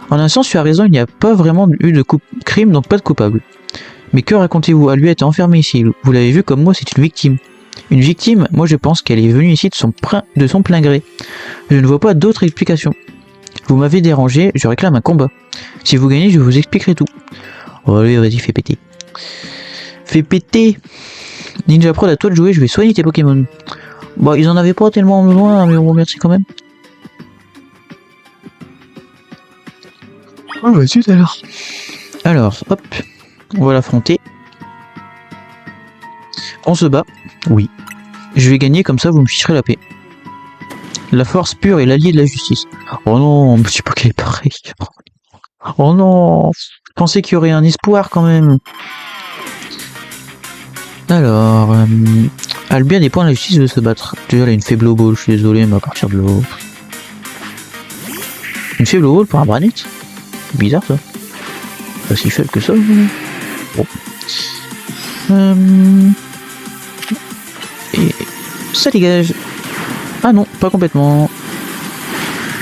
En un sens, tu as raison, il n'y a pas vraiment eu de crime, donc pas de coupable. Mais que racontez-vous? Albia a été enfermée ici. Vous l'avez vu comme moi, c'est une victime. Une victime, moi je pense qu'elle est venue ici de son plein gré. Je ne vois pas d'autre explication. Vous m'avez dérangé, je réclame un combat. Si vous gagnez, je vous expliquerai tout. Oh allez, vas-y, fais péter. Fais péter. Ninja Prod, à toi de jouer, je vais soigner tes Pokémon. Bah, ils en avaient pas tellement besoin, mais bon, merci quand même. Oh, bah, zut alors. Alors, hop, on va l'affronter. On se bat. Oui. Je vais gagner, comme ça, vous me ficherez la paix. La force pure est l'allié de la justice. Oh non, je sais pas qu'elle est pareille. Oh non, je pensais qu'il y aurait un espoir quand même. Alors, Albia des points à la justice de se battre. Déjà, elle a une faible au ball, je suis désolé, mais à partir de là. Une faible au ball pour un Branette? Bizarre ça. Pas si faible que ça. Bon. Et ça dégage. Ah non, pas complètement.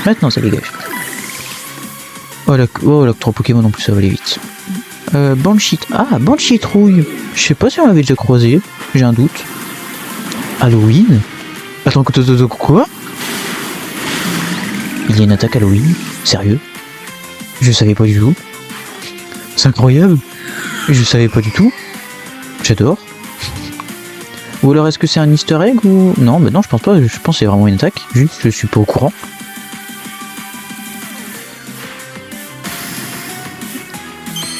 Maintenant ça dégage. Oh là, 3 Pokémon en plus, ça va aller vite. Banshee. Ah, Banshee Trouille. Je sais pas si on l'avait déjà croisé. J'ai un doute. Halloween? Attends, quoi? Il y a une attaque Halloween? Sérieux? Je savais pas du tout. C'est incroyable. Je savais pas du tout. J'adore. Ou alors est-ce que c'est un easter egg ou... Non, bah non, je pense pas. Je pense que c'est vraiment une attaque. Juste, je suis pas au courant.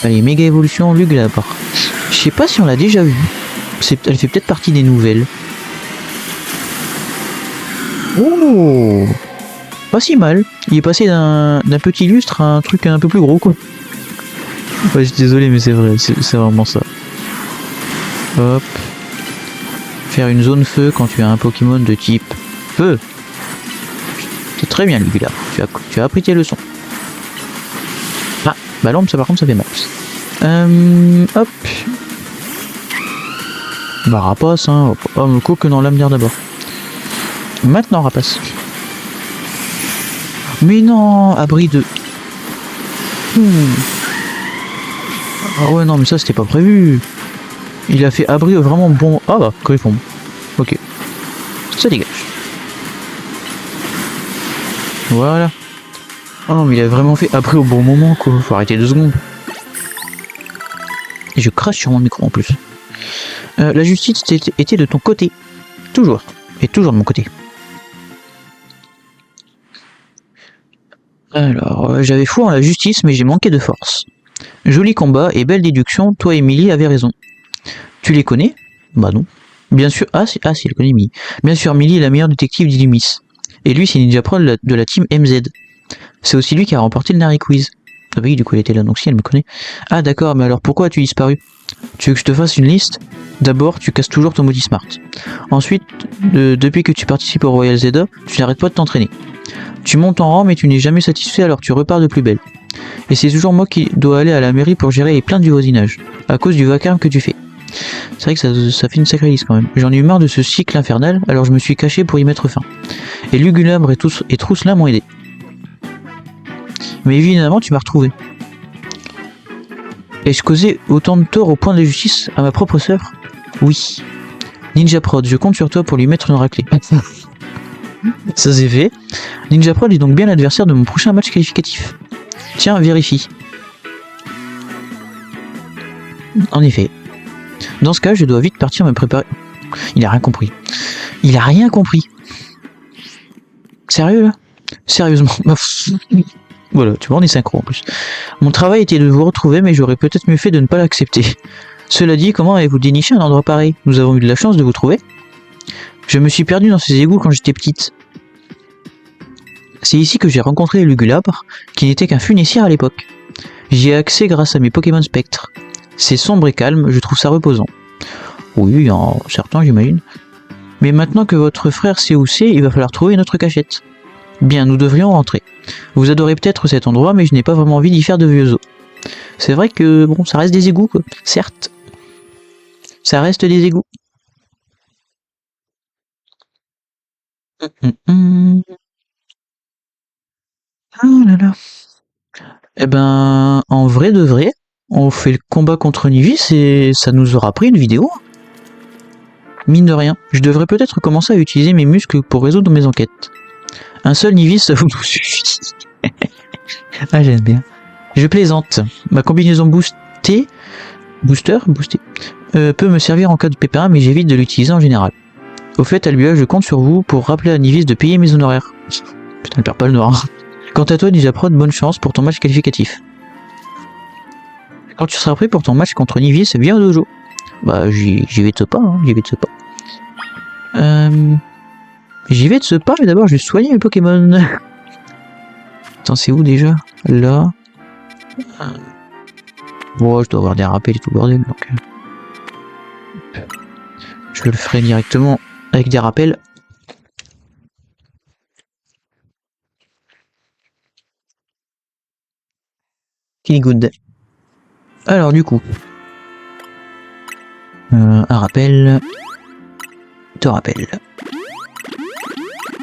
Allez, méga évolution Luglabre. Je sais pas si on l'a déjà vu. Elle fait peut-être partie des nouvelles. Oh, pas si mal. Il est passé d'un petit lustre à un truc un peu plus gros, quoi. Ouais, je suis désolé, mais c'est vrai. C'est vraiment ça. Hop. Faire une zone feu quand tu as un Pokémon de type feu. C'est très bien, Luglabre. Tu as appris tes leçons. Ah, Bah l'ombre, ça par contre, ça fait mal. Hop. Bah rapace, hein. Oh, me coupe que dans l'âme d'abord. Maintenant, rapace. Mais non, abri de... Ah ouais, non, mais ça, c'était pas prévu. Il a fait abri vraiment bon... Ah bah, griffon. Ok. Ça dégage. Voilà. Oh non, mais il a vraiment fait abri au bon moment, quoi. Faut arrêter 2 secondes. Et je crache sur mon micro en plus. La justice était de ton côté. Toujours. Et toujours de mon côté. Alors, j'avais foi en la justice, mais j'ai manqué de force. Joli combat et belle déduction, toi et Emily avez raison. Tu les connais? Bah non. Bien sûr, si, elle connaît Millie. Bien sûr, Millie est la meilleure détective d'Illumis. Et lui, c'est Ninja Pro de la team MZ. C'est aussi lui qui a remporté le Nari Quiz. Ah bah oui, du coup, elle était là, donc si, elle me connaît. Ah d'accord, mais alors pourquoi as-tu disparu? Tu veux que je te fasse une liste? D'abord, tu casses toujours ton Moody Smart. Ensuite, depuis que tu participes au Royal Zelda, tu n'arrêtes pas de t'entraîner. Tu montes en rang, mais tu n'es jamais satisfait, alors tu repars de plus belle. Et c'est toujours moi qui dois aller à la mairie pour gérer les plaintes du voisinage, à cause du vacarme que tu fais. C'est vrai que ça fait une sacrée liste quand même. J'en ai eu marre de ce cycle infernal, alors je me suis caché pour y mettre fin. Et Lugulabre et Trousselin m'ont aidé. Mais évidemment, tu m'as retrouvé. Ai-je causé autant de tort au point de justice à ma propre sœur? Oui. Ninja Prod, je compte sur toi pour lui mettre une raclée. Ça c'est fait. Ninja Prod est donc bien l'adversaire de mon prochain match qualificatif. Tiens, vérifie. En effet. Dans ce cas, je dois vite partir me préparer. Il a rien compris. Il a rien compris. Sérieux là? Sérieusement. Voilà, tu vois, on est synchro en plus. Mon travail était de vous retrouver, mais j'aurais peut-être mieux fait de ne pas l'accepter. Cela dit, comment avez-vous déniché un endroit pareil? Nous avons eu de la chance de vous trouver. Je me suis perdu dans ces égouts quand j'étais petite. C'est ici que j'ai rencontré Lugulabre, qui n'était qu'un funicière à l'époque. J'y ai accès grâce à mes Pokémon Spectre. C'est sombre et calme, je trouve ça reposant. Oui, en certains j'imagine. Mais maintenant que votre frère sait où c'est, il va falloir trouver notre cachette. Bien, nous devrions rentrer. Vous adorez peut-être cet endroit, mais je n'ai pas vraiment envie d'y faire de vieux os. C'est vrai que, bon, ça reste des égouts, quoi. Certes. Ça reste des égouts. Ah là là. Eh ben, en vrai de vrai, on fait le combat contre Nivis et ça nous aura pris une vidéo. Mine de rien, je devrais peut-être commencer à utiliser mes muscles pour résoudre mes enquêtes. Un seul Nivis, ça vous suffit. Ah, j'aime bien. Je plaisante. Ma combinaison booster, peut me servir en cas de pépin, mais j'évite de l'utiliser en général. Au fait, Albia, je compte sur vous pour rappeler à Nivis de payer mes honoraires. Putain, elle perd pas le noir. Quant à toi, Ninja Prod, bonne chance pour ton match qualificatif. Quand tu seras prêt pour ton match contre Nivis, viens au dojo. Bah, j'y vais de ce pas, hein, j'y vais de ce pas. J'y vais de ce pas, mais d'abord, je vais soigner mes Pokémon. Attends, c'est où déjà? Là. Bon, je dois avoir des rappels et tout bordel, donc... Je le ferai directement avec des rappels. Qui good. Alors du coup, un rappel, te rappelle.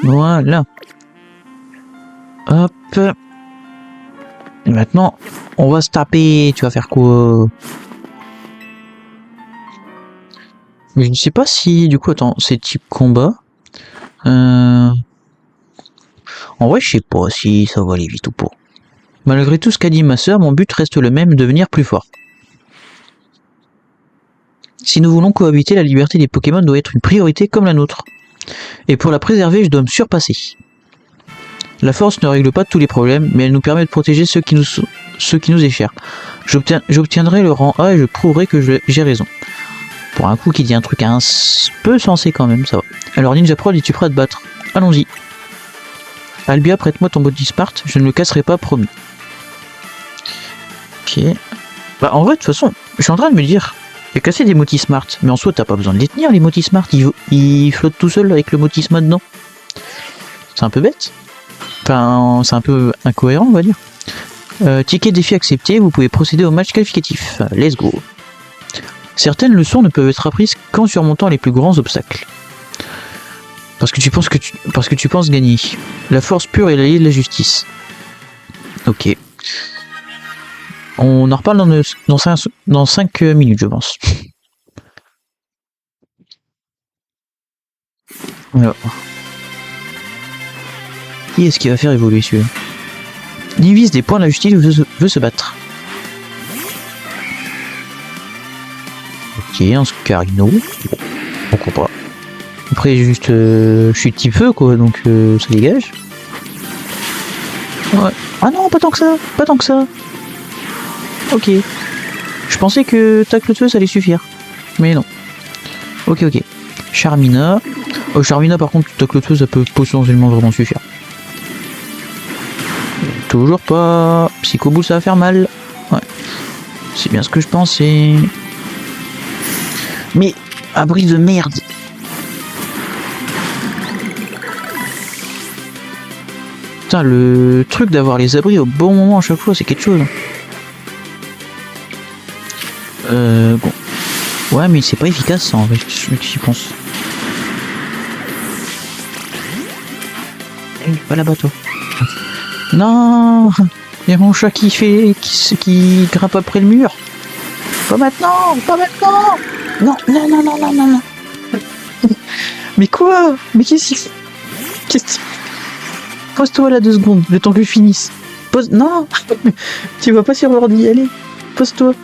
Voilà. Hop. Et maintenant, on va se taper. Tu vas faire quoi? Mais je ne sais pas si, du coup, attends, c'est type combat. En vrai, je sais pas si ça va aller vite ou pas. Malgré tout ce qu'a dit ma sœur, mon but reste le même, devenir plus fort. Si nous voulons cohabiter, la liberté des Pokémon doit être une priorité comme la nôtre. Et pour la préserver, je dois me surpasser. La force ne règle pas tous les problèmes, mais elle nous permet de protéger ceux qui nous est cher. J'obtiendrai le rang A et je prouverai que j'ai raison. Pour un coup qui dit un truc un peu sensé quand même, ça va. Alors Ninja Prod, es-tu prêt à te battre? Allons-y. Albia, prête-moi ton body smart, je ne le casserai pas, promis. Ok. Bah en vrai, de toute façon, je suis en train de me dire, j'ai cassé des Motis Smart, mais en soi, t'as pas besoin de les tenir, les Motis Smart, ils flottent tout seuls avec le Motisma dedans. C'est un peu bête. Enfin, c'est un peu incohérent, on va dire. Ticket défi accepté, vous pouvez procéder au match qualificatif. Let's go. Certaines leçons ne peuvent être apprises qu'en surmontant les plus grands obstacles. Parce que tu penses gagner. La force pure est l'allié de la justice. Ok. On en reparle dans 5 minutes, je pense. Alors. Qui est-ce qui va faire évoluer celui-là? Divise des points de la justice veut se battre. Ok, un Scarino. Pourquoi pas. Après, juste, je suis petit feu, quoi, donc ça dégage. Ouais. Ah non, pas tant que ça. Pas tant que ça. Ok. Je pensais que tacle de feu, ça allait suffire. Mais non. Ok, ok. Charmina. Oh, Charmina, par contre, tacle de feu, ça peut potentiellement vraiment suffire. Toujours pas. Psychoboule, ça va faire mal. Ouais. C'est bien ce que je pensais. Mais, abri de merde. Putain, le truc d'avoir les abris au bon moment à chaque fois, c'est quelque chose. Bon. Ouais, mais c'est pas efficace ça en fait, j'y pense. Pas là-bas toi. Non, il y a mon chat qui grimpe après le mur. Pas maintenant, pas maintenant. Non, non, non, non, non, non, non. Mais quoi? Mais qu'est-ce que... Pose-toi là 2 secondes, le temps que je finisse. Pose... Non. Tu vas pas sur l'ordi, allez. Pose-toi.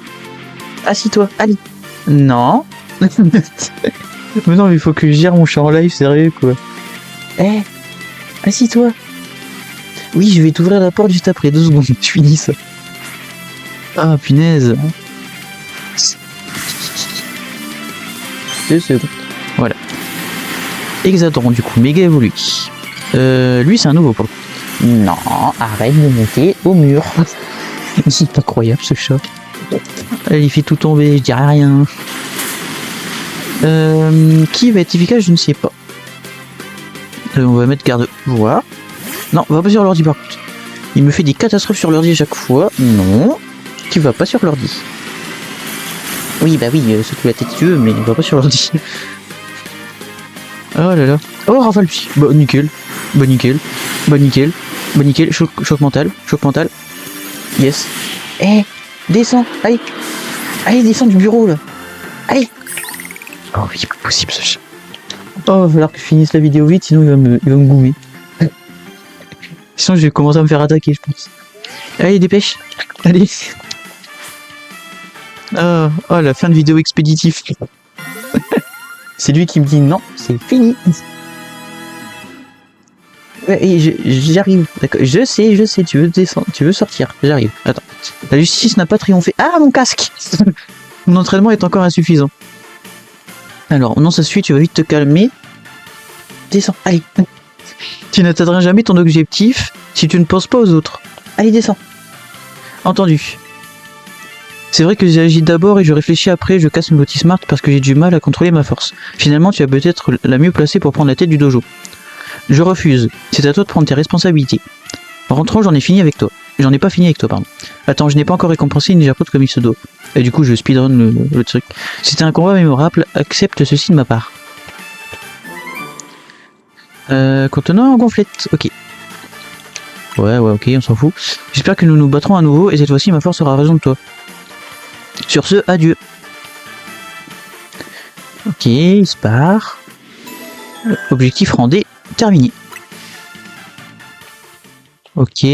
Assis-toi, allez. Non. Mais non, mais il faut que je gère mon chat en live, sérieux quoi. Eh, assis-toi. Oui, je vais t'ouvrir la porte juste après, 2 secondes, je finis ça. Ah, punaise. 2 secondes. Voilà. Exadron, du coup, méga évolué. Lui, c'est un nouveau pour le coup. Non, arrête de monter au mur. C'est incroyable ce chat. Allez, il fait tout tomber, je dirais rien. Qui va être efficace, je ne sais pas. On va mettre garde voir. Non, va pas sur l'ordi par contre. Il me fait des catastrophes sur l'ordi à chaque fois. Non, qui va pas sur l'ordi. Oui, bah oui, secoue la tête si tu veux, mais il va pas sur l'ordi. Oh là là. Oh, rafale psy. Bah nickel. Bah nickel. Bah nickel. Bah nickel. Choc mental. Choc mental. Yes. Eh, descends. Allez. Allez, descends du bureau là. Allez. Oh, il est pas possible ce chat. Oh, il va falloir que je finisse la vidéo vite, sinon il va me goumer. Sinon je vais commencer à me faire attaquer, je pense. Allez, dépêche. Allez. Oh, oh, la fin de vidéo expéditive. C'est lui qui me dit non, c'est fini. Ouais, j'arrive, d'accord. Je sais, tu veux descendre, tu veux sortir, j'arrive. Attends, la justice n'a pas triomphé. Ah, mon casque. Mon entraînement est encore insuffisant. Alors, non, ça suffit, tu vas vite te calmer. Descends, allez. Tu n'atteindras jamais ton objectif si tu ne penses pas aux autres. Allez, descends. Entendu. C'est vrai que j'agis d'abord et je réfléchis après, je casse une lotis smart parce que j'ai du mal à contrôler ma force. Finalement, tu as peut-être la mieux placée pour prendre la tête du dojo. Je refuse. C'est à toi de prendre tes responsabilités. En rentrant, j'en ai fini avec toi. J'en ai pas fini avec toi, pardon. Attends, je n'ai pas encore récompensé une Ninja Pote comme il se doit. Et du coup, je speedrun le truc. C'était un combat mémorable. Accepte ceci de ma part. Contenant en gonflette. Ok. Ouais, ok, on s'en fout. J'espère que nous nous battrons à nouveau et cette fois-ci, ma force aura raison de toi. Sur ce, adieu. Ok, il se part. Objectif rendé, terminé. Ok.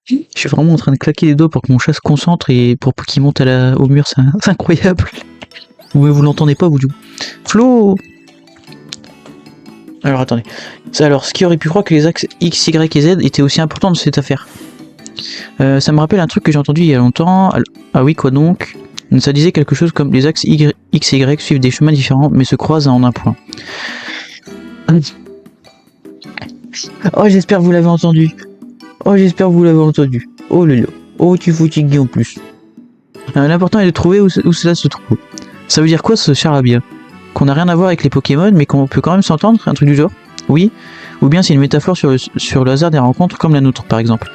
Je suis vraiment en train de claquer les doigts pour que mon chat se concentre et pour qu'il monte au mur, c'est incroyable. Vous l'entendez pas, vous du coup. Flo. Alors attendez. Alors, ce qui aurait pu croire que les axes X, Y et Z étaient aussi importants dans cette affaire. Ça me rappelle un truc que j'ai entendu il y a longtemps. Ah oui, quoi donc? Ça disait quelque chose comme les axes X et Y suivent des chemins différents mais se croisent en un point. Oh, j'espère que vous l'avez entendu. Oh, j'espère que vous l'avez entendu. Oh là là. Oh, tu fatigues en plus. L'important est de trouver où cela se trouve. Ça veut dire quoi ce charabia? Qu'on n'a rien à voir avec les Pokémon mais qu'on peut quand même s'entendre? Un truc du genre? Oui? Ou bien c'est une métaphore sur le hasard des rencontres comme la nôtre par exemple?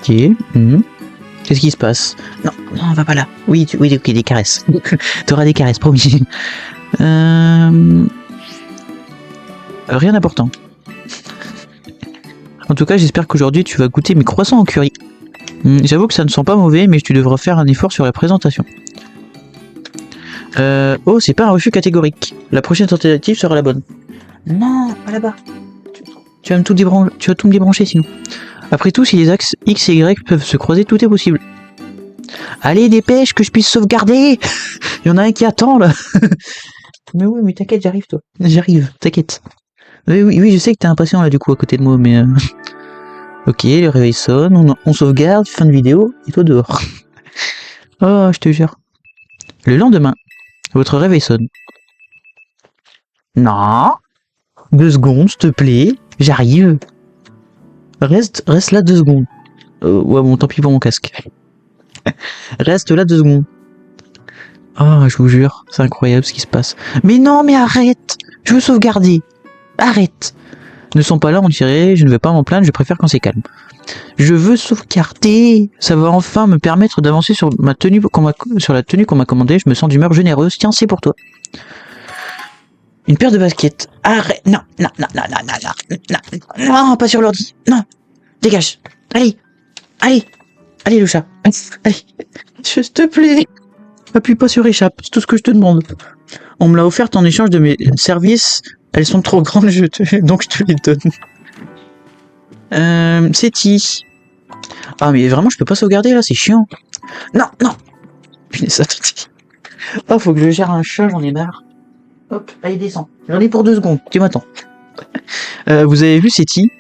Ok. Qu'est-ce qui se passe? Non, non, va pas là. Oui, oui, ok, des caresses. T'auras des caresses, promis. Rien d'important. En tout cas, j'espère qu'aujourd'hui tu vas goûter mes croissants en curry. J'avoue que ça ne sent pas mauvais, mais tu devras faire un effort sur la présentation. Oh, c'est pas un refus catégorique. La prochaine tentative sera la bonne. Non, pas là-bas. Tu vas tout me débrancher sinon. Après tout, si les axes X et Y peuvent se croiser, tout est possible. Allez, dépêche, que je puisse sauvegarder. Il y en a un qui attend là. Mais oui, mais t'inquiète, j'arrive toi. J'arrive, t'inquiète. Oui, je sais que t'es impatient là du coup à côté de moi, mais... Ok, le réveil sonne, on sauvegarde, fin de vidéo, et toi dehors. Oh, je te jure. Le lendemain, votre réveil sonne. Non. 2 secondes, s'il te plaît. J'arrive. Reste là 2 secondes. Ouais, bon, tant pis pour mon casque. Reste là 2 secondes. Oh, je vous jure, c'est incroyable ce qui se passe. Mais non, mais arrête. Je veux sauvegarder. Arrête. Ne sont pas là, on dirait, je ne vais pas m'en plaindre, je préfère quand c'est calme. Je veux sauvegarder. Ça va enfin me permettre d'avancer sur la tenue qu'on m'a commandée. Je me sens d'humeur généreuse. Tiens, c'est pour toi. Une paire de baskets. Arrête. Non, pas sur l'ordi. Non. Dégage. Allez, le chat. Allez. S'il te plaît. Appuie pas sur échappe. C'est tout ce que je te demande. On me l'a offerte en échange de mes services. Elles sont trop grandes, donc je te les donne. C'est qui? Ah, mais vraiment, je peux pas sauvegarder là, c'est chiant. Non. Punaise, attends. Oh, faut que je gère un chat, j'en ai marre. Hop, allez, descends. J'en ai pour 2 secondes, tu m'attends. Vous avez vu Seti?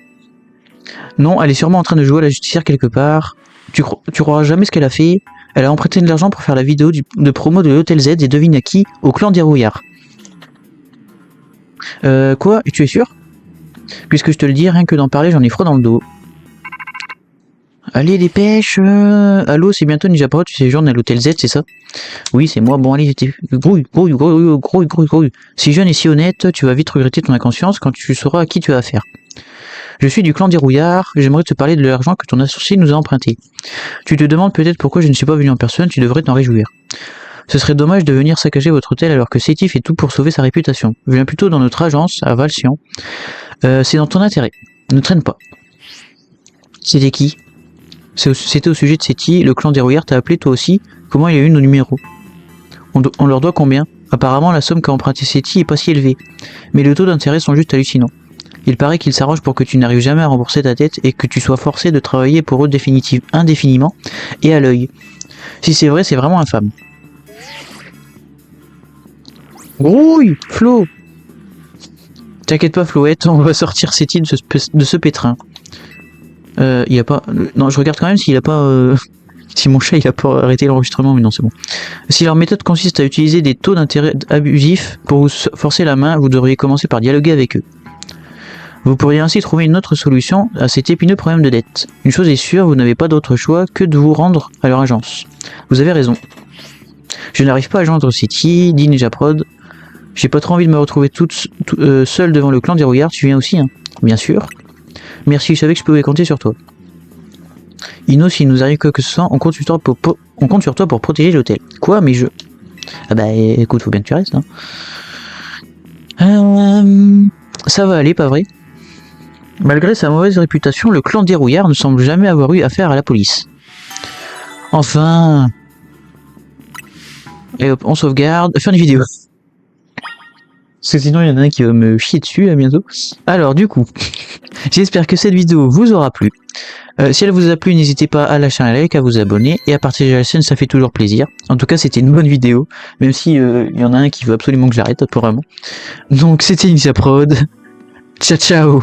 Non, elle est sûrement en train de jouer à la justicière quelque part. Tu croiras jamais ce qu'elle a fait. Elle a emprunté de l'argent pour faire la vidéo de promo de l'Hôtel Z et devine à qui? Au clan des Rouillards. Quoi? Et tu es sûr? Puisque je te le dis, rien que d'en parler, j'en ai froid dans le dos. Allez, dépêche. Allô, c'est bientôt Ninja Pro, tu séjournes à l'Hôtel Z, c'est ça? Oui, c'est moi. Bon, allez, grouille. Si jeune et si honnête, tu vas vite regretter ton inconscience quand tu sauras à qui tu as affaire. Je suis du clan des Rouillards, j'aimerais te parler de l'argent que ton associé nous a emprunté. Tu te demandes peut-être pourquoi je ne suis pas venu en personne, tu devrais t'en réjouir. Ce serait dommage de venir saccager votre hôtel alors que Sétif fait tout pour sauver sa réputation. Viens plutôt dans notre agence, à Valsian. C'est dans ton intérêt. Ne traîne pas. C'était qui? C'était au sujet de Séti, le clan des Rouillards t'a appelé toi aussi. Comment il a eu nos numéros? On leur doit combien? Apparemment la somme qu'a emprunté Séti est pas si élevée. Mais les taux d'intérêt sont juste hallucinants. Il paraît qu'ils s'arrangent pour que tu n'arrives jamais à rembourser ta dette et que tu sois forcé de travailler pour eux indéfiniment et à l'œil. Si c'est vrai, c'est vraiment infâme. Grouille, Flo. T'inquiète pas, Floette, on va sortir Séti de ce pétrin. Il y a pas... Non, je regarde quand même s'il a pas... Si mon chat il a pas arrêté l'enregistrement, mais non, c'est bon. Si leur méthode consiste à utiliser des taux d'intérêt abusifs pour vous forcer la main, vous devriez commencer par dialoguer avec eux. Vous pourriez ainsi trouver une autre solution à cet épineux problème de dette. Une chose est sûre, vous n'avez pas d'autre choix que de vous rendre à leur agence. Vous avez raison. Je n'arrive pas à joindre City, dit Ninja Prod. J'ai pas trop envie de me retrouver seul devant le clan des Rouillards, tu viens aussi, hein? Bien sûr. Merci, je savais que je pouvais compter sur toi. Ino, s'il nous arrive quoi que ce soit, on compte sur toi pour protéger l'hôtel. Quoi, mais je... Ah bah écoute, faut bien que tu restes, hein. Ça va aller, pas vrai? Malgré sa mauvaise réputation, le clan des Rouillards ne semble jamais avoir eu affaire à la police. Enfin... Et hop, on sauvegarde. Fin de vidéo. Parce que sinon, il y en a un qui va me chier dessus, là, bientôt. Alors, du coup, j'espère que cette vidéo vous aura plu. Si elle vous a plu, n'hésitez pas à lâcher un like, à vous abonner et à partager la chaîne, ça fait toujours plaisir. En tout cas, c'était une bonne vidéo, même si il y en a un qui veut absolument que j'arrête, apparemment. Donc, c'était Ninja Prod. Ciao, ciao.